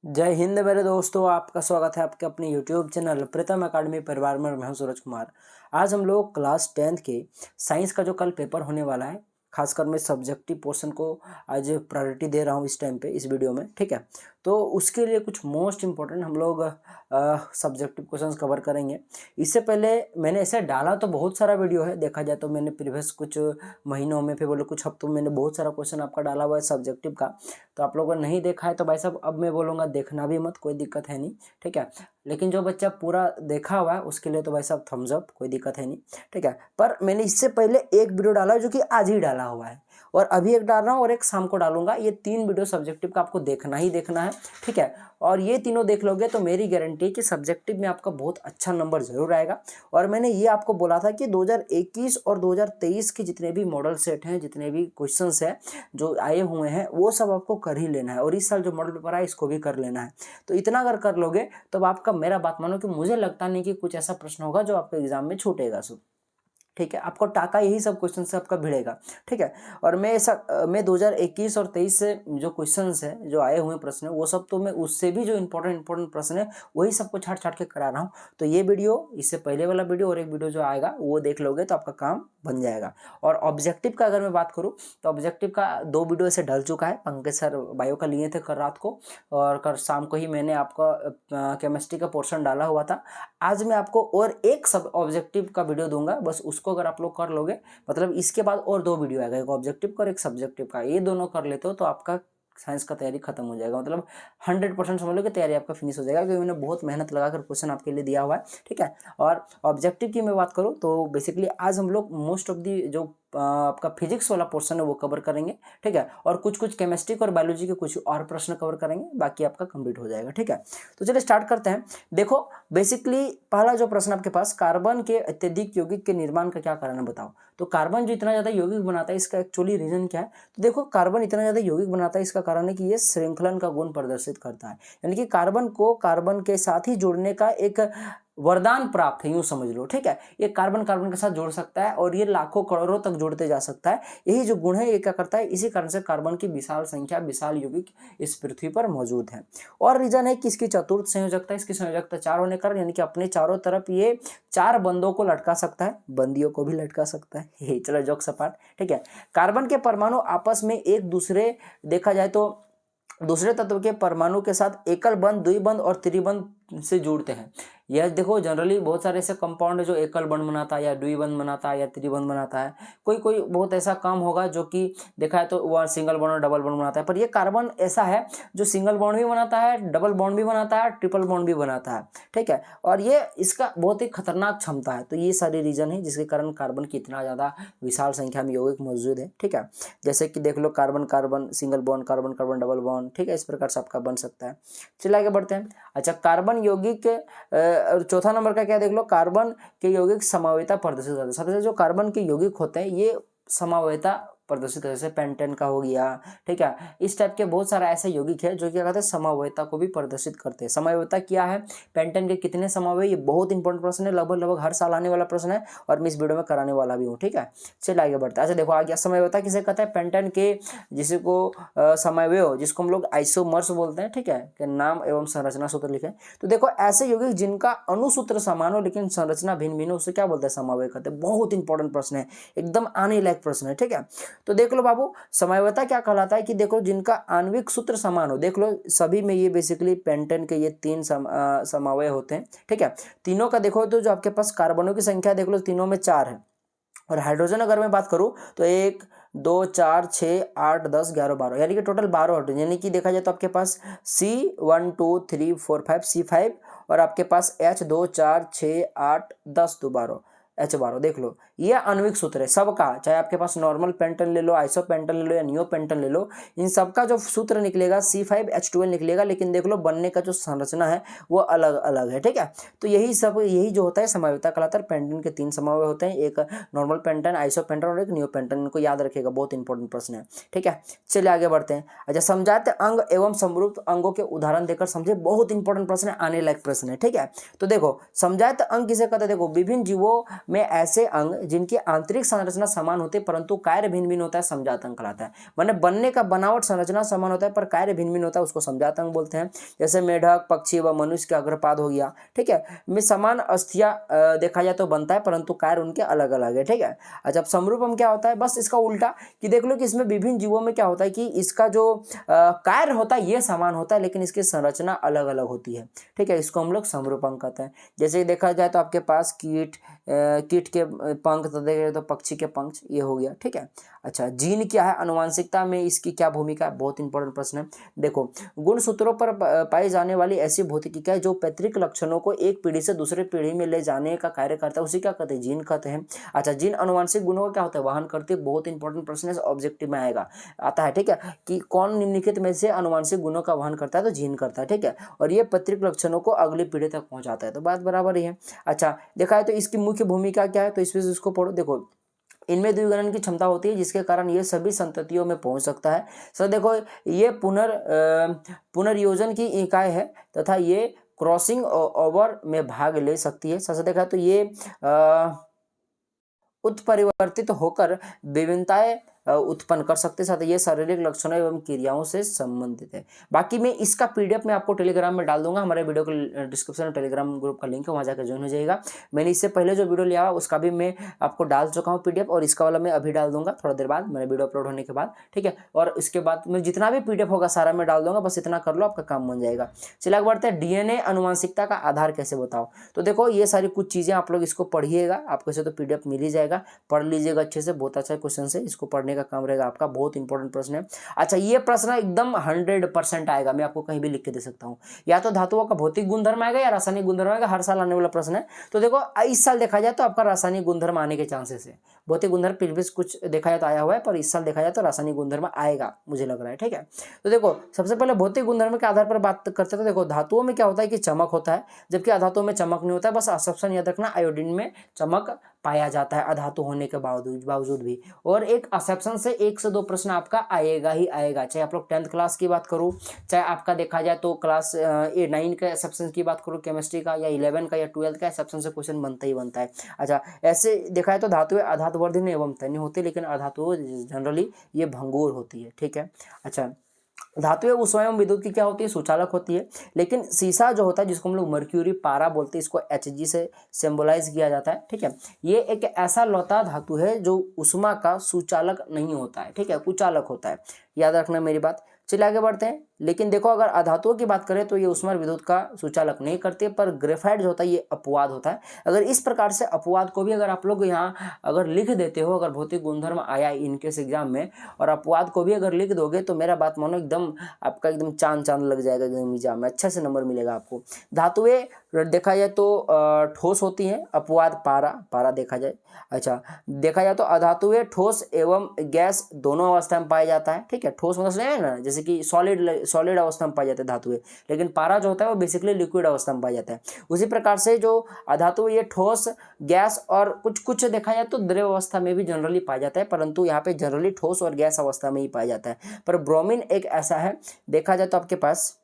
जय हिंद मेरे दोस्तों, आपका स्वागत है आपके अपने यूट्यूब चैनल प्रीतम अकाडमी परिवार में। मैं हूं सूरज कुमार। आज हम लोग क्लास 10th के साइंस का जो कल पेपर होने वाला है, खासकर मैं सब्जेक्टिव पोर्शन को आज प्रायोरिटी दे रहा हूं इस टाइम पे इस वीडियो में, ठीक है। तो उसके लिए कुछ मोस्ट इम्पोर्टेंट हम लोग सब्जेक्टिव क्वेश्चंस कवर करेंगे। इससे पहले मैंने ऐसे डाला तो बहुत सारा वीडियो है, देखा जाए तो मैंने प्रीवियस कुछ महीनों में, फिर बोलो कुछ हफ्तों में मैंने बहुत सारा क्वेश्चन आपका डाला हुआ है सब्जेक्टिव का। तो आप लोगों ने नहीं देखा है तो भाई साहब अब मैं बोलूँगा देखना भी मत, कोई दिक्कत है नहीं, ठीक है। लेकिन जो बच्चा पूरा देखा हुआ है उसके लिए तो भाई साहब थम्स अप, कोई दिक्कत है नहीं, ठीक है। पर मैंने इससे पहले एक वीडियो डाला है जो कि आज ही डाला हुआ है, और अभी एक डाल रहा हूँ और एक शाम को डालूंगा। ये 3 वीडियो सब्जेक्टिव का आपको देखना ही देखना है, ठीक है। और ये तीनों देख लोगे तो मेरी गारंटी है कि सब्जेक्टिव में आपका बहुत अच्छा नंबर जरूर आएगा। और मैंने ये आपको बोला था कि 2021 और 2023 के जितने भी मॉडल सेट हैं, जितने भी क्वेश्चंस हैं जो आए हुए हैं, वो सब आपको कर ही लेना है। और इस साल जो मॉडल पेपर आया इसको भी कर लेना है। तो इतना अगर कर लोगे तो आपका, मेरा बात मानो कि मुझे लगता नहीं कि कुछ ऐसा प्रश्न होगा जो आपके एग्जाम में छूटेगा। सो ठीक है, आपको टाका यही सब क्वेश्चन से आपका भिड़ेगा, ठीक है। और मैं 2021 और 23 से जो क्वेश्चंस है, जो आए हुए प्रश्न है, वो सब तो मैं उससे भी जो इंपॉर्टेंट प्रश्न है वही सबको छाट छाट के करा रहा हूँ। तो ये वीडियो, इससे पहले वाला वीडियो और एक वीडियो जो आएगा वो देख लोगे तो आपका काम बन जाएगा। और ऑब्जेक्टिव का अगर मैं बात करूँ तो ऑब्जेक्टिव का 2 वीडियो से डल चुका है। पंकज सर बायो का लिए थे कल रात को, और कल शाम को ही मैंने आपका केमिस्ट्री का पोर्शन डाला हुआ था। आज मैं आपको और एक सब ऑब्जेक्टिव का वीडियो दूंगा, बस उसको अगर आप लोग कर लोगे, मतलब इसके बाद और 2 वीडियो आएगा, एक ऑब्जेक्टिव का और एक सब्जेक्टिव का। ये दोनों कर लेते हो तो आपका साइंस का तैयारी खत्म हो जाएगा, मतलब 100% समझ लो कि तैयारी आपका फिनिश हो जाएगा, क्योंकि मैंने बहुत मेहनत लगाकर क्वेश्चन आपके लिए दिया हुआ है, ठीक है। और ऑब्जेक्टिव की मैं बात करूँ तो बेसिकली आज हम लोग मोस्ट ऑफ दी जो आपका फिजिक्स वाला पोर्शन है वो कवर करेंगे, ठीक है। और कुछ कुछ केमिस्ट्री और बायोलॉजी के कुछ और प्रश्न कवर करेंगे, बाकी आपका कंप्लीट हो जाएगा, ठीक है। तो चलिए स्टार्ट करते हैं। देखो, बेसिकली पहला जो प्रश्न आपके पास, कार्बन के अत्यधिक यौगिक के निर्माण का क्या कारण है बताओ। तो कार्बन जो इतना ज्यादा यौगिक बनाता है, इसका एक्चुअली रीजन क्या है। तो देखो, कार्बन इतना ज्यादा यौगिक बनाता है, इसका कारण है कि ये श्रृंखलन का गुण प्रदर्शित करता है। यानी कि कार्बन को कार्बन के साथ ही जोड़ने का एक वरदान प्राप्त है, यूं समझ लो, ठीक है। ये कार्बन कार्बन के साथ जोड़ सकता है और ये लाखों करोड़ों तक जोड़ते जा सकता है। यही जो गुण है ये क्या करता है, इसी कारण से कार्बन की विशाल संख्या, विशाल यौगिक इस पृथ्वी पर मौजूद है। और रीजन है कि इसकी चतुर्थ संयोजकता, इसकी संयोजकता 4 होने कारण, यानी कि अपने चारों तरफ ये 4 बंदों को लटका सकता है, बंदियों को भी लटका सकता है। ये चलो जोक सपाट, ठीक है। कार्बन के परमाणु आपस में एक दूसरे, देखा जाए तो दूसरे तत्व के परमाणु के साथ एकल बंध, द्विबंध और त्रिबंध से जुड़ते हैं। यह देखो, जनरली बहुत सारे ऐसे कंपाउंड है जो एकल बंध बनाता है या द्विबंध बनाता है या त्रिबंध बनाता है। कोई कोई बहुत ऐसा काम होगा जो कि देखा है तो वह सिंगल बॉन्ड और डबल बॉन्ड बनाता है, पर यह कार्बन ऐसा है जो सिंगल बॉन्ड भी बनाता है, डबल बॉन्ड भी बनाता है, ट्रिपल बॉन्ड भी बनाता है, ठीक है। और ये इसका बहुत ही खतरनाक क्षमता है। तो ये सारी रीजन है जिसके कारण कार्बन की इतना ज्यादा विशाल संख्या में यौगिक मौजूद है, ठीक है। जैसे कि देख लो, carbon carbon single bond, carbon carbon double bond, ठीक है। इस प्रकार से आपका बन सकता है। चलिए आगे बढ़ते हैं। अच्छा, कार्बन यौगिक और चौथा नंबर का क्या देख लो, कार्बन के यौगिक समावयता प्रदर्शित करते हैं। सबसे जो कार्बन के यौगिक होते हैं ये समावयता प्रदर्शित करते हैं, जैसे पेंटेन का हो गया, ठीक है। इस टाइप के बहुत सारा ऐसे यौगिक है जो क्या कहते हैं, समावयता को भी प्रदर्शित करते हैं। समावयता क्या है, पेंटेन के कितने समावय, ये बहुत इंपॉर्टेंट प्रश्न है, लगभग लगभग हर साल आने वाला प्रश्न है, और मैं इस वीडियो में कराने वाला भी हूँ, ठीक है। चलिए आगे बढ़ते हैं। अच्छा देखो, आ गया समावयता किसे कहते हैं, पेंटेन के जिसको समावय, जिसको हम लोग आइसोमर्स बोलते हैं, ठीक है, के नाम एवं संरचना सूत्र लिखे। तो देखो, ऐसे यौगिक जिनका अणुसूत्र समान हो लेकिन संरचना भिन्न भिन्न हो, उसे क्या बोलते हैं, समावय कहते हैं। बहुत इंपॉर्टेंट प्रश्न है, एकदम आने लायक प्रश्न है, ठीक है। तो देख लो बाबू, समावयता क्या कहलाता है कि देखो, जिनका आणविक सूत्र समान हो। देख लो, सभी में ये बेसिकली पेंटेन के ये 3 समावय होते हैं, ठीक है। तीनों का देखो तो जो आपके पास कार्बनों की संख्या देख लो, तीनों में 4 है। और हाइड्रोजन अगर मैं बात करूं तो 1 2 4 6 8 10 11 12, यानी कि टोटल 12 हाइड्रोजन। यानी कि देखा जाए तो आपके पास C1 2 3 4 5 C5, और आपके पास H2 4 6 8 10 H12। देख लो, ये आणविक सूत्र है सबका, चाहे आपके पास नॉर्मल पेंटन ले लो, आइसो पेंटन ले लो या नियो पेंटन ले लो, इन सबका जो सूत्र निकलेगा C5H12 निकलेगा। लेकिन देख लो, बनने का जो संरचना है वो अलग अलग है, ठीक है। तो यही जो होता है समावयता कहलाता है। पेंटन के 3 समावय होते हैं, एक नॉर्मल पेंटन, आइसो पेंटन और एक नियो पेंटन। इनको याद रखिएगा, बहुत इंपॉर्टेंट प्रश्न है, ठीक है। चलिए आगे बढ़ते हैं। अच्छा, समझाते अंग एवं समरूप अंगों के उदाहरण देकर समझे, बहुत इंपॉर्टेंट प्रश्न है, आने लायक प्रश्न है, ठीक है। तो देखो, समझाते अंग किसे कहते हैं, देखो, विभिन्न जीवों में ऐसे अंग जिनकी आंतरिक संरचना समान होती है परंतु कार्य भिन्न भिन्न होता है, समजात अंग कहलाता है। माने बनने का बनावट संरचना समान होता है पर कार्य भिन्न भिन्न होता है, उसको समजात अंग बोलते हैं। जैसे मेढक, पक्षी व मनुष्य का अग्रपाद हो गया, ठीक है, में समान अस्थियां देखा जाए तो बनता है परंतु कार्य उनके अलग अलग है, ठीक है। अच्छा, अब समरूपम क्या होता है, बस इसका उल्टा कि देख लो कि इसमें विभिन्न जीवों में क्या होता है कि इसका जो कार्य होता है ये समान होता है लेकिन इसकी संरचना अलग अलग होती है, ठीक है, इसको हम लोग समरूपम कहते हैं। जैसे देखा जाए तो आपके पास कीट के पंख तो देखे तो पक्षी के पंख, ये हो गया, ठीक है। अच्छा, जीन क्या है, अनुवांशिकता में इसकी क्या भूमिका है, बहुत इंपॉर्टेंट प्रश्न है। देखो, गुणसूत्रों पर पाई जाने वाली ऐसी भौतिकी है जो पैतृक लक्षणों को एक पीढ़ी से दूसरे पीढ़ी में ले जाने का कार्य करता है, उसी क्या कहते हैं, जीन कहते हैं। अच्छा, जीन अनुवांशिक गुणों का क्या होता है, वहन करते हैं, बहुत इंपॉर्टेंट प्रश्न है, ऑब्जेक्टिव में आएगा आता है, ठीक है, कि कौन निम्नलिखित में से अनुवांशिक गुणों का वहन करता है, तो जीन करता है, ठीक है, और ये पैतृक लक्षणों को अगली पीढ़ी तक पहुंचाता है, तो बात बराबर ही है। अच्छा, देखा है तो इसकी मुख्य भूमिका क्या है, तो इसको पढ़ो। देखो, इनमें द्विगुणन की क्षमता होती है जिसके कारण ये सभी संततियों में पहुंच सकता है। सर देखो, ये पुनर्योजन की इकाई है तथा ये क्रॉसिंग ओवर में भाग ले सकती है। सर देखा तो ये उत्परिवर्तित होकर विभिन्नताएं उत्पन्न कर सकते हैं, साथ ये शारीरिक लक्षणों एवं क्रियाओं से संबंधित है। बाकी मैं इसका पीडीएफ मैं आपको टेलीग्राम में डाल दूंगा, हमारे वीडियो के डिस्क्रिप्शन में टेलीग्राम ग्रुप का लिंक है, वहाँ जाकर ज्वाइन हो जाएगा। मैंने इससे पहले जो वीडियो लिया उसका भी मैं आपको डाल चुका हूँ पीडीएफ, और इसका वाला मैं अभी डाल दूंगा थोड़ा देर बाद, मेरे वीडियो अपलोड होने के बाद, ठीक है। और इसके बाद मैं जितना भी पीडीएफ होगा सारा मैं डाल दूंगा, बस इतना कर लो, आपका काम बन जाएगा। चलिए आगे बढ़ते हैं, डीएनए अनुवांशिकता का आधार कैसे बताओ। तो देखो, ये सारी कुछ चीजें आप लोग इसको पढ़िएगा, आपको से तो पीडीएफ मिल ही जाएगा, पढ़ लीजिएगा अच्छे से, बहुत अच्छा क्वेश्चन है, इसको पढ़ने का काम रहेगा आपका, बहुत इंपॉर्टेंट प्रश्न है। अच्छा, ये प्रश्न एकदम 100% आएगा, मैं आपको कहीं भी लिख के दे सकता हूं, या तो धातुओं का भौतिक गुणधर्म आएगा या रासायनिक गुणधर्म आएगा, हर साल आने वाला प्रश्न है। तो देखो, इस साल देखा जाए तो आपका रासायनिक गुणधर्म आने के चांसेस है, भौतिक गुणधर्म फिर भी कुछ देखा जाए तो आया हुआ है, पर इस साल देखा जाए तो रासायनिक गुणधर्म आएगा, मुझे लग रहा है, ठीक है। तो देखो, सबसे पहले भौतिक गुणधर्म के आधार पर बात करते हैं। तो देखो, धातुओं में क्या होता है कि चमक होता है, जबकि अधातुओं में चमक नहीं होता है। बस एक्सेप्शन याद रखना, आयोडीन में चमक पाया जाता है अधातु होने के बावजूद भी। और एक एक्सेप्शन से 1 से 2 प्रश्न आपका आएगा ही आएगा, चाहे आप लोग 10th क्लास की बात करो, चाहे आपका देखा जाए तो क्लास 9 का एक्सेप्शन की बात करो केमिस्ट्री का, या 11 का या 12th का एक्सेप्शन से क्वेश्चन बनता ही बनता है। अच्छा, ऐसे देखा जाए तो धातुएं अधातुवर्धीन एवं तन्य होती है, लेकिन अधातु जनरली ये भंगुर होती है, ठीक है। अच्छा, धातुएं ऊष्मा एवं विद्युत की क्या होती है, सुचालक होती है, लेकिन सीसा जो होता है जिसको हम लोग मर्क्यूरी पारा बोलते हैं, इसको Hg से सिंबलाइज किया जाता है, ठीक है। ये एक ऐसा लौता धातु है जो ऊष्मा का सुचालक नहीं होता है, ठीक है, कुचालक होता है, याद रखना मेरी बात। चलिए आगे बढ़ते हैं। लेकिन देखो, अगर अधातुओं की बात करें तो ये ऊष्मा और विद्युत का सुचालक नहीं करते, पर ग्रेफाइट जो होता है ये अपवाद होता है। अगर इस प्रकार से अपवाद को भी अगर आप लोग यहाँ अगर लिख देते हो, अगर भौतिक गुणधर्म आया इनकेस एग्जाम में और अपवाद को भी अगर लिख दोगे तो मेरा बात मानो एकदम आपका एकदम चांद लग जाएगा एकदम एग्जाम में, अच्छे से नंबर मिलेगा आपको। धातुएं देखा जाए तो ठोस होती हैं, अपवाद पारा देखा जाए। अच्छा, देखा जाए तो अधातुएं ठोस एवं गैस दोनों अवस्था में पाया जाता है, ठीक है। ठोस मतलब है ना, जैसे कि सॉलिड अवस्था में पाए जाते हैं धातुएं, लेकिन पारा जो होता है वो बेसिकली लिक्विड अवस्था में पाया जाता है। उसी प्रकार से जो अधातु ये ठोस, गैस और कुछ देखा जाए तो द्रव अवस्था में भी जनरली पाया जाता है, परंतु यहाँ पे जनरली ठोस और गैस अवस्था में ही पाया जाता है। पर ब्रोमीन एक ऐसा है, देखा जाए तो आपके पास,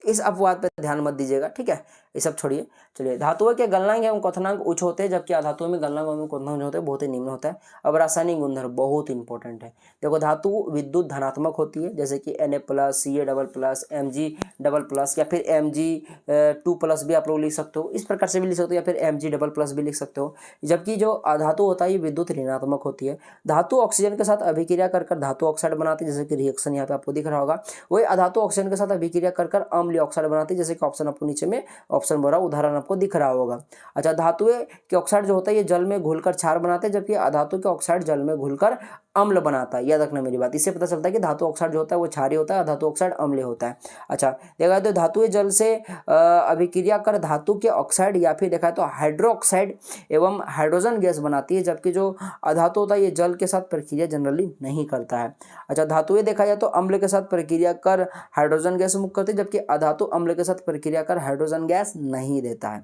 इस अपवाद पर ध्यान मत दीजिएगा, ठीक है, ये सब छोड़िए। चलिए, धातुओं के गलनांक एवं क्वथनांक उच्च होते हैं, जबकि अधातुओं में गलनांक एवं क्वथनांक जो होते हैं बहुत ही निम्न होता है। अब रासायनिक गुणधर्म बहुत इंपॉर्टेंट है। देखो, धातु विद्युत धनात्मक होती है, जैसे कि Na+, Ca++, Mg++, या फिर Mg2+ भी आप लोग लिख सकते हो, इस प्रकार से भी लिख सकते हो, या फिर Mg++ भी लिख सकते हो। जबकि जो अधातु होता है ये विद्युत ऋणात्मक होती है। धातु ऑक्सीजन के साथ अभिक्रिया कर धातु ऑक्साइड बनाती है, जैसे कि रिएक्शन यहाँ पे आपको दिख रहा होगा। वही अधातु ऑक्सीजन के साथ अभिक्रिया कर अम्लीय ऑक्साइड बनाती है, जैसे कि ऑप्शन आपको नीचे में ऑप्शन बोला, उदाहरण आपको दिख रहा होगा। अच्छा, धातुएं के ऑक्साइड जो होता है ये जल में घुलकर क्षार बनाते हैं, जबकि अधातु के ऑक्साइड जल में घुलकर अम्ल बनाता है, याद रखना मेरी बात। इससे पता चलता है कि धातु ऑक्साइड जो होता है वो क्षारीय होता है, अधातु ऑक्साइड अम्लीय होता है। अच्छा, देखा तो धातुएं जल से अभिक्रिया कर धातु के ऑक्साइड या फिर देखा तो हाइड्रोक्साइड एवं हाइड्रोजन गैस बनाती है, जबकि जो अधातु होता है ये जल के साथ प्रक्रिया जनरली नहीं करता है। अच्छा, धातुएं देखा जाए तो अम्ल के साथ प्रक्रिया कर हाइड्रोजन गैस मुक्त करती है, जबकि अधातु अम्ल के साथ प्रक्रिया कर हाइड्रोजन गैस नहीं देता है।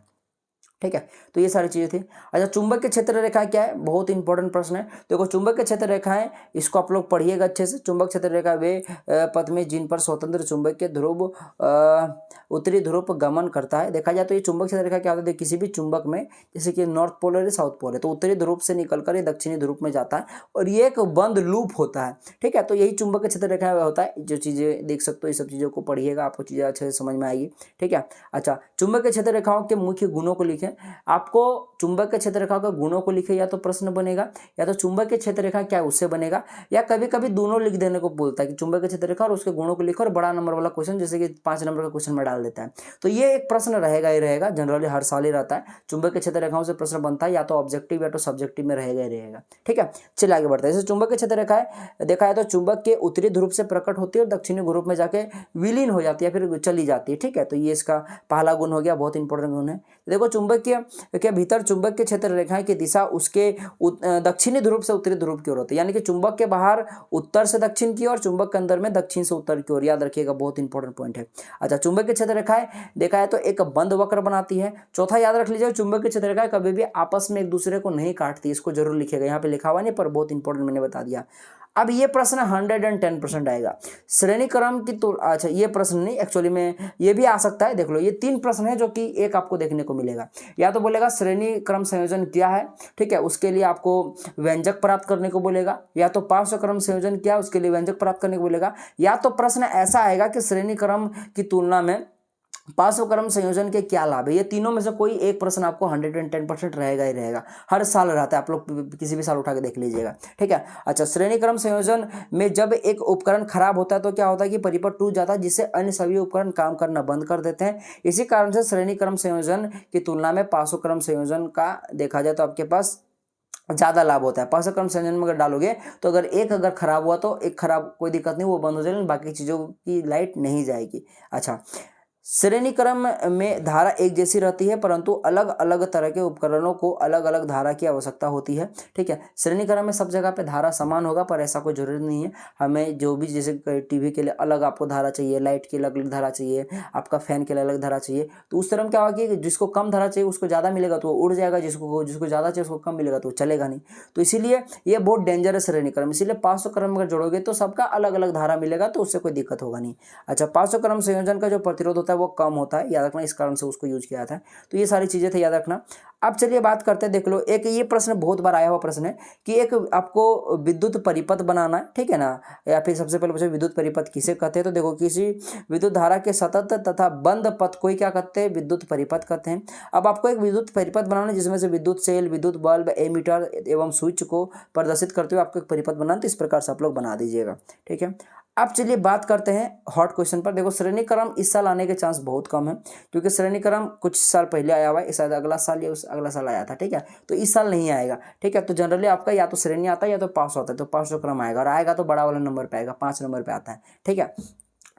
ठीक है। तो ये सारी चीज़ें थी। अच्छा, चुंबकीय क्षेत्र रेखा क्या है, बहुत इंपॉर्टेंट प्रश्न है। देखो चुंबकीय क्षेत्र रेखाएं, इसको आप लोग पढ़िएगा अच्छे से। चुंबक क्षेत्र रेखा वे पथ में जिन पर स्वतंत्र चुंबकीय ध्रुव उत्तरी ध्रुव पर गमन करता है। देखा जाए तो ये चुंबक क्षेत्र रेखा क्या होता है, किसी भी चुंबक में, जैसे कि नॉर्थ पोल है साउथ पोल है, तो उत्तरी ध्रुव से निकलकर ये दक्षिणी ध्रुव में जाता है और ये एक बंद लूप होता है। ठीक है, तो यही चुंबकीय क्षेत्र रेखा होता है। जो चीज़ें देख सकते हो, ये सब चीज़ों को पढ़िएगा, आपको चीज़ें अच्छे से समझ में आएगी। ठीक है। अच्छा, चुंबकीय क्षेत्र रेखाओं के मुख्य गुणों को लिखें। आपको चुंबकीय क्षेत्र रेखा के गुणों को लिखे, या तो प्रश्न बनेगा, या तो चुंबकीय क्षेत्र रेखा क्या उससे बनेगा, या कभी कभी दोनों लिख देने को बोलता है कि चुंबकीय क्षेत्र रेखा और उसके गुणों को लिखो, और बड़ा नंबर वाला क्वेश्चन जैसे कि 5 नंबर का क्वेश्चन में डाल देता है। तो ये एक प्रश्न रहेगा ही रहेगा, जनरली हर साल ही रहता है। चुंबकीय क्षेत्र रेखाओं से प्रश्न बनता है, या तो ऑब्जेक्टिव या तो सब्जेक्टिव में रहेगा ही रहेगा। ठीक है, चलिए आगे बढ़ते हैं। जैसे चुंबकीय क्षेत्र रेखाएं देखा है तो चुंबक के उत्तरी ध्रुव से प्रकट होती है और दक्षिणी ध्रुव में जाके विलीन हो जाती है, फिर चली जाती है। ठीक है, तो ये इसका पहला गुण हो गया, बहुत इंपॉर्टेंट गुण है। देखो चुंबकीय के भीतर चुंबकीय क्षेत्र रेखाएं की दिशा उसके दक्षिणी ध्रुव से उत्तरी ध्रुव की ओर होती है, यानी कि चुंबक के बाहर उत्तर से दक्षिण की ओर, चुंबक के अंदर में दक्षिण से उत्तर की ओर। याद रखिएगा, बहुत इंपॉर्टेंट पॉइंट है। अच्छा, चुंबकीय क्षेत्र रेखाएं देखा है तो एक बंद वक्र बनाती है। चौथा याद रख लीजिए, चुंबकीय क्षेत्र रेखाएं कभी भी आपस में एक दूसरे को नहीं काटती, इसको जरूर लिखिएगा। यहाँ पे लिखा हुआ नहीं, पर बहुत इंपॉर्टेंट मैंने बता दिया। अब ये प्रश्न 110% आएगा। श्रेणी क्रम की तो अच्छा, ये प्रश्न नहीं, एक्चुअली में ये भी आ सकता है। देख लो, ये 3 प्रश्न है जो कि एक आपको देखने को मिलेगा। या तो बोलेगा श्रेणी क्रम संयोजन क्या है, ठीक है, उसके लिए आपको व्यंजक प्राप्त करने को बोलेगा, या तो पार्श्व क्रम संयोजन क्या है, उसके लिए व्यंजक प्राप्त करने को बोलेगा, या तो प्रश्न ऐसा आएगा कि श्रेणी क्रम की तुलना में पार्श्व क्रम संयोजन के क्या लाभ है। ये तीनों में से कोई एक प्रश्न आपको 110% रहेगा ही रहेगा, हर साल रहता है, आप लोग किसी भी साल उठा के देख लीजिएगा। ठीक है। अच्छा, श्रेणी क्रम संयोजन में जब एक उपकरण खराब होता है तो क्या होता है कि परिपथ टूट जाता है, जिससे अन्य सभी उपकरण काम करना बंद कर देते हैं। इसी कारण से श्रेणी क्रम संयोजन की तुलना में पार्श्व क्रम संयोजन का देखा जाए तो आपके पास ज्यादा लाभ होता है। पार्श्व क्रम संयोजन में अगर डालोगे तो अगर खराब हुआ तो एक खराब, कोई दिक्कत नहीं, वो बंद हो जाएगा, बाकी चीजों की लाइट नहीं जाएगी। अच्छा, श्रेणी क्रम में धारा एक जैसी रहती है, परंतु अलग अलग तरह के उपकरणों को अलग अलग धारा की आवश्यकता होती है। ठीक है, श्रेणी क्रम में सब जगह पे धारा समान होगा, पर ऐसा कोई जरूरी नहीं है। हमें जो भी, जैसे टीवी के लिए अलग आपको धारा चाहिए, लाइट की अलग अलग धारा चाहिए, आपका फैन के लिए अलग धारा चाहिए, तो उस तरह में क्या होगा कि जिसको कम धारा चाहिए उसको ज़्यादा मिलेगा तो वो उड़ जाएगा, जिसको ज़्यादा चाहिए उसको कम मिलेगा तो वो चलेगा नहीं। तो इसीलिए ये बहुत डेंजरस श्रेणी क्रम, इसीलिए पार्श्व क्रम अगर जोड़ोगे तो सबका अलग अलग धारा मिलेगा, तो उससे कोई दिक्कत होगा नहीं। अच्छा, पार्श्व क्रम संयोजन का जो प्रतिरोध होता है वो कम होता है, याद रखना, इस कारण से उसको यूज किया जाता है। तो ये सारी चीजें थे, याद रखना। अब चलिए बात करते हैं, देख लो, एक ये प्रश्न बहुत बार आया हुआ प्रश्न है कि एक आपको विद्युत परिपथ बनाना है, ठीक है ना, या फिर सबसे पहले पूछे विद्युत परिपथ किसे कहते हैं। तो देखो, किसी विद्युत धारा के सतत तथा बंद पथ को ही क्या कहते हैं, विद्युत परिपथ कहते हैं। अब आपको एक विद्युत परिपथ बनाना है जिसमें से विद्युत सेल, विद्युत बल्ब, एमीटर एवं स्विच को प्रदर्शित करते हुए आपको एक परिपथ बनाना, तो इस प्रकार से आप लोग बना दीजिएगा। ठीक है। अब चलिए बात करते हैं हॉट क्वेश्चन पर। देखो, श्रेणी क्रम इस साल आने के चांस बहुत कम है, क्योंकि श्रेणी क्रम कुछ साल पहले आया हुआ है, शायद अगला साल या अगला साल आया था। ठीक है, तो इस साल नहीं आएगा। ठीक है, तो जनरली आपका या तो श्रेणी आता है या तो पास होता है, तो पार्श्व क्रम आएगा, और आएगा तो बड़ा वाला नंबर पे आएगा, 5 नंबर पे आता है। ठीक है,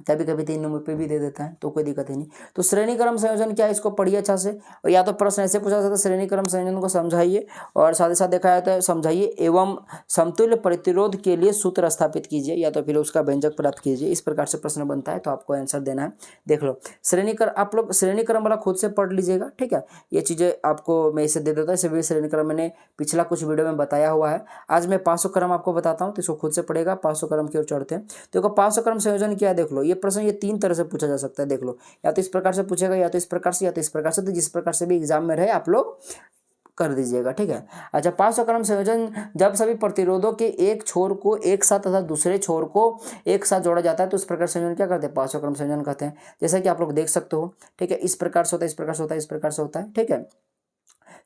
कभी कभी 3 नंबर पे भी दे देता है, तो कोई दिक्कत ही नहीं। तो श्रेणी क्रम संयोजन क्या है, इसको पढ़िए अच्छा से। और या तो प्रश्न ऐसे पूछा जाता है, श्रेणी क्रम संयोजन को समझाइए, और साथ ही साथ देखा जाता है समझाइए एवं समतुल्य प्रतिरोध के लिए सूत्र स्थापित कीजिए, या तो फिर उसका व्यंजक प्राप्त कीजिए। इस प्रकार से प्रश्न बनता है, तो आपको आंसर देना है। देख लो, श्रेणी क्रम आप लोग श्रेणी क्रम वाला खुद से पढ़ लीजिएगा। ठीक है, ये चीज़ें आपको मैं इसे दे देता हूँ, इसे भी श्रेणी क्रम मैंने पिछला कुछ वीडियो में बताया हुआ है। आज मैं पार्श्व क्रम आपको बताता हूँ, तो इसको खुद से पढ़ेगा। पार्श्व क्रम की ओर चढ़ते हैं। देखो, पार्श्व क्रम संयोजन क्या है, देख लो, ये प्रश्न ये 3 तरह से पूछा जा सकता है। देख लो, या तो इस प्रकार से पूछेगा, या तो इस प्रकार से, या तो इस प्रकार से, तो जिस प्रकार से भी एग्जाम में रहे आप लोग कर दीजिएगा। ठीक है। अच्छा, पार्श्व क्रम संयोजन जब सभी प्रतिरोधों के एक छोर को एक साथ तथा दूसरे छोर को एक साथ जोड़ा जाता है, तो इस प्रकार संयोजन क्या करते हैं, पार्श्व क्रम संयोजन कहते हैं। जैसा कि आप लोग देख सकते हो। ठीक है, इस प्रकार से होता है, इस प्रकार से होता है, इस प्रकार से होता है। ठीक है,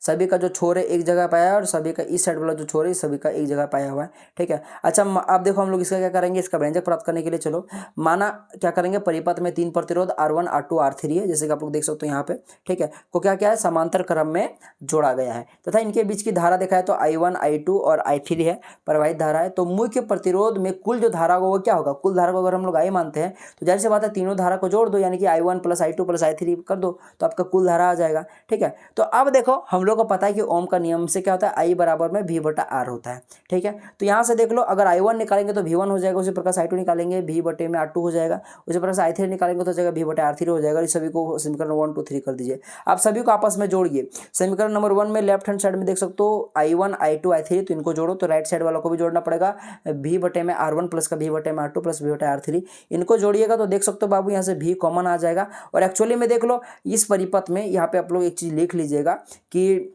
सभी का जो छोर है एक जगह पाया है, और सभी का इस साइड वाला जो छोर है सभी का एक जगह पाया हुआ है। ठीक है। अच्छा, अब देखो, हम लोग इसका क्या करेंगे, इसका व्यंजक प्राप्त करने के लिए चलो, माना क्या करेंगे, परिपथ में 3 प्रतिरोध R1 R2 R3 है, जैसे कि आप लोग देख सकते हो यहाँ पे। ठीक है, को क्या क्या है, समांतर क्रम में जोड़ा गया है, तथा इनके बीच की धारा देखा है तो I1 I2 और I3 है, प्रवाहित धारा है। तो मुख्य प्रतिरोध में कुल जो धारा होगा वो क्या होगा, कुल धारा को अगर हम लोग I मानते हैं तो जाहिर सी बात है तीनों धारा को जोड़ दो, यानी कि I1 + I2 + I3 कर दो, तो आपका कुल धारा आ जाएगा। ठीक है, तो अब देखो हम लोग को पता है कि ओम का नियम से क्या होता है, आई बराबर में वी बटा आर होता है। ठीक है, तो यहाँ से देख लो, अगर I1 निकालेंगे तो V1 हो जाएगा, उसी प्रकार से I2 निकालेंगे V बटे में R2 हो जाएगा, उसी प्रकार से I3 निकालेंगे तो हो जाएगा V बटे R3 हो जाएगा। इस सभी को समीकरण 1 2 3 कर दीजिए। आप सभी को आपस में जोड़िए। समीकरण नंबर 1 में लेफ्ट हैंड साइड में देख सकते हो I1 I2 I3, तो इनको जोड़ो, तो राइट साइड वालों को भी जोड़ना पड़ेगा। V बटे में R1 प्लस का V बटे में R2 प्लस V बटे R3, इनको जोड़िएगा तो देख सकते हो बाबू यहाँ से V कॉमन आ जाएगा। और एक्चुअली में देख लो इस परिपथ में यहाँ पे आप लोग एक चीज लिख लीजिएगा कि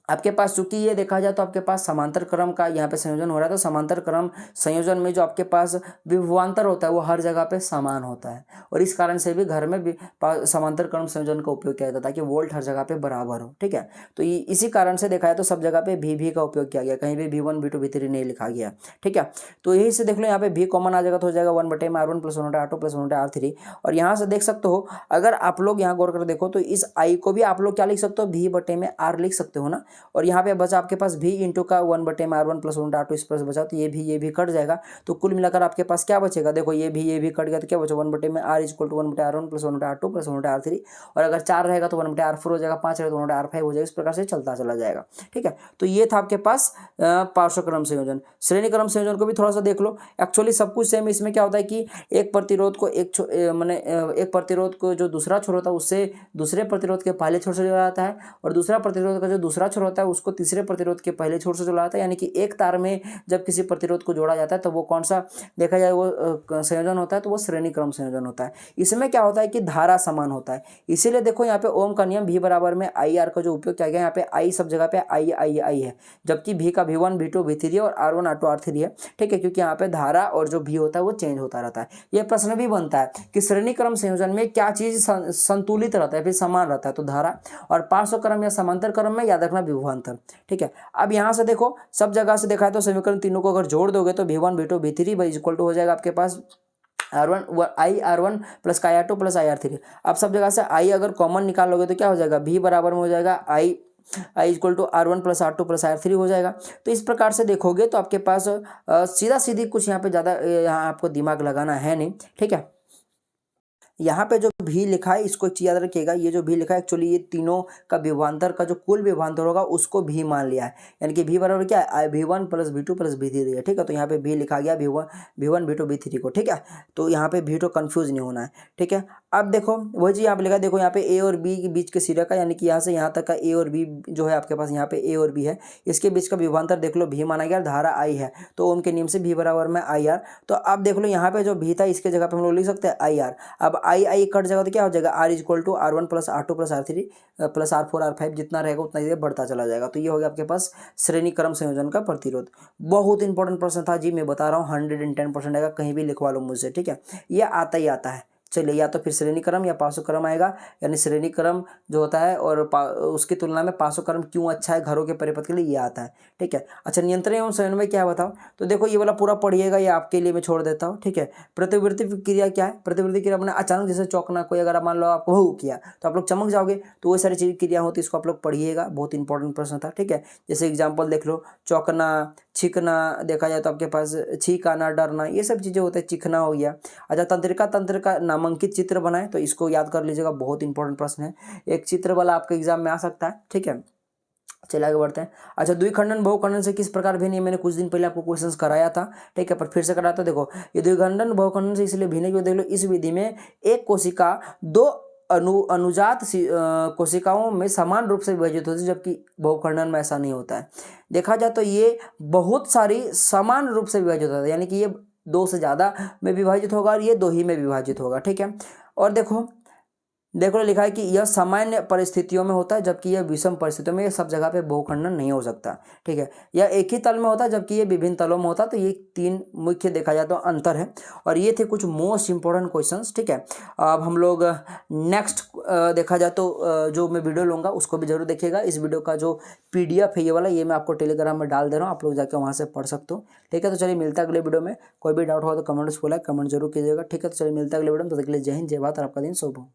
आपके पास चूंकि ये देखा जाए तो आपके पास समांतर क्रम का यहाँ पे संयोजन हो रहा है, तो समांतर क्रम संयोजन में जो आपके पास विभवांतर होता है वो हर जगह पे समान होता है, और इस कारण से भी घर में भी समांतर क्रम संयोजन का उपयोग किया जाता है ताकि वोल्ट हर जगह पे बराबर हो। ठीक है, तो इसी कारण से देखा जाए तो सब जगह पे भी का उपयोग किया गया, कहीं भी V1 V2 V3 नहीं लिखा गया। ठीक है, तो यही से देख लो यहाँ पे भी कॉमन आ जाएगा तो हो जाएगा 1 बटे में R1 प्लस 1 बटे R2 प्लस 1 बटे R3। और यहाँ से देख सकते हो, अगर आप लोग यहाँ गौर कर देखो तो इस आई को भी आप लोग क्या लिख सकते हो, V बटे में R लिख सकते हो ना। और यहाँ पे बचा आपके पास भी इंटू का 1 बटे में R1 प्लस 1 बटे R2 इस पर बचा, तो ये भी कट जाएगा, तो कुल मिलाकर आपके पास क्या बचेगा, देखो ये भी कट गया तो क्या बचा 1 बटे में R इक्वल टू 1 बटे R1 प्लस 1 बटे R2 प्लस 1 बटे R3, और अगर 4 रहेगा तो 1 बटे R4 हो जाएगा, 5 रहेगा तो 1 बटे R5 हो जाएगा, इस प्रकार से चलता चला जाएगा। ठीक है, तो ये था आपके पास पार्श्व क्रम संयोजन। श्रेणी क्रम संयोजन को भी थोड़ा सा देख लो, एक्चुअली सब कुछ सेम। इसमें क्या होता है कि एक प्रतिरोध को एक प्रतिरोध को जो दूसरा छोर होता है उससे दूसरे प्रतिरोध के पहले छोर से जोड़ा जाता है, और दूसरा प्रतिरोध का जो दूसरा छोर होता है उसको तीसरे प्रतिरोध के पहले छोर से जोड़ा जाता है। यानी कि एक तार में जब किसी प्रतिरोध को जोड़ा जाता है तो वो कौन सा देखा जाए वो संयोजन होता है, तो वो श्रेणी क्रम संयोजन होता है। इसमें क्या होता है कि धारा समान होता है, इसीलिए देखो यहाँ पे ओम का नियम V बराबर में आई आर का जो उपयोग किया गया, यहाँ पे आई सब जगह पे आई है, जबकि V का V1 V2 V3 और R1 R2 R3 है। ठीक है, क्योंकि यहाँ पे धारा और जो V होता है वो चेंज होता रहता है। यह प्रश्न भी बनता है कि श्रेणी क्रम संयोजन में क्या चीज संतुलित रहता है, फिर समान रहता है, तो धारा, और पार्श्व क्रम या समांतर क्रम में याद रखना विभवांतर। ठीक है, अब यहाँ से देखो सब जगह से देखा है तो समीकरण तीनों को अगर जोड़ दोगे तो V1 V2 V3 equal to हो जाएगा आपके पास R1 प्लस का R2 प्लस IR3। अब सब जगह से I अगर कॉमन निकालोगे तो क्या हो जाएगा, V बराबर में हो जाएगा I equal to R1 plus R2 plus R3 हो जाएगा। तो इस प्रकार से देखोगे तो आपके पास सीधा सीधी कुछ यहाँ पे ज़्यादा यहाँ आपको दिमाग लगाना है नहीं। ठीक है, यहाँ पे जो भी लिखा है इसको याद रखिएगा, ये जो भी लिखा है एक्चुअली ये तीनों का विभवांतर का जो कुल विभवांतर होगा उसको भी मान लिया है, यानी कि V बराबर क्या है V1 plus V2 plus V3 है। ठीक है, तो यहाँ पे भी लिखा गया V1 V2 V3 को। ठीक है, तो यहाँ पे V2 कंफ्यूज नहीं होना है। ठीक है, अब देखो वही चीज़ यहाँ पे लिखा, देखो यहाँ पे A और B के बीच के सिरे का, यानी कि यहाँ से यहाँ तक का A और B जो है आपके पास यहाँ पे A और B है, इसके बीच का विभवांतर देख लो V माना गया, धारा I है, तो ओम के नियम से V बराबर में IR। तो अब देख लो यहाँ पे जो V था इसके जगह पे हम लोग लिख सकते हैं IR। अब आई कट जाएगा तो क्या हो जाएगा R equal to R1 plus R2 plus R3 plus R4 R5, जितना रहेगा उतना ही बढ़ता चला जाएगा। तो ये हो गया आपके पास श्रेणी क्रम संयोजन का प्रतिरोध। बहुत इंपॉर्टेंट प्रश्न था जी, मैं बता रहा हूँ 110% आएगा, कहीं भी लिखवा लो मुझसे। ठीक है, ये आता ही आता है। चलिए, या तो फिर श्रेणी क्रम या पार्श्व क्रम आएगा, यानी श्रेणी क्रम जो होता है और उसकी तुलना में पार्श्व क्रम क्यों अच्छा है घरों के परिपथ के लिए, ये आता है। ठीक है, अच्छा नियंत्रण एवं संयोजन में क्या है बताओ, तो देखो ये वाला पूरा पढ़िएगा, ये आपके लिए मैं छोड़ देता हूँ। ठीक है, प्रतिवृत्ति क्रिया क्या है, प्रतिवृत्ति क्रिया अपने अचानक जैसे चौंकना, कोई अगर मान लो आपको वो किया तो आप लोग चमक जाओगे, तो वो सारी चीज क्रिया होती है, इसको आप लोग पढ़िएगा, बहुत इंपॉर्टेंट प्रश्न था। ठीक है, जैसे एग्जाम्पल देख लो, चौंकना, छिकना, देखा जाए तो आपके पास छींक आना, डरना, ये सब चीज़ें होते हैं, चिखना हो गया। अच्छा, तंत्र का नामांकित चित्र बनाए, तो इसको याद कर लीजिएगा, बहुत इंपॉर्टेंट प्रश्न है, एक चित्र वाला आपके एग्जाम में आ सकता है। ठीक है, चलिए आगे बढ़ते हैं। अच्छा, द्विखंडन बहुखंडन से किस प्रकार भिन्न, मैंने कुछ दिन पहले आपको क्वेश्चंस कराया था। ठीक है, पर फिर से कराया था। देखो ये द्विखंडन बहुखंडन से इसलिए भिन्न क्यों, देख लो इस विधि में एक कोशिका दो अनुजात कोशिकाओं में समान रूप से विभाजित होती है, जबकि बहुखंडन में ऐसा नहीं होता है। देखा जाए तो ये बहुत सारी समान रूप से विभाजित होता है, यानी कि ये 2 से ज़्यादा में विभाजित होगा और ये 2 ही में विभाजित होगा। ठीक है, और देखो लिखा है कि यह सामान्य परिस्थितियों में होता है, जबकि यह विषम परिस्थितियों में, यह सब जगह पे बहुखंडन नहीं हो सकता। ठीक है, यह एक ही तल में होता है, जबकि ये विभिन्न तलों में होता है। तो ये 3 मुख्य देखा जाए तो अंतर है, और ये थे कुछ मोस्ट इंपॉर्टेंट क्वेश्चंस। ठीक है, अब हम लोग नेक्स्ट देखा जाए तो जो मैं वीडियो लूँगा उसको भी जरूर देखिएगा। इस वीडियो का जो PDF है ये वाला, ये मैं आपको टेलीग्राम में डाल दे रहा हूँ, आप लोग जाकर वहाँ से पढ़ सकते हो। ठीक है, तो चलिए मिलता है अगले वीडियो में। कोई भी डाउट हो तो कमेंट्स खोला कमेंट जरूर कीजिएगा। ठीक है, तो चलिए मिलता है अगले वीडियो में, तो तब तक के लिए जय हिंद, जय भारत और आपका दिन शुभ हो।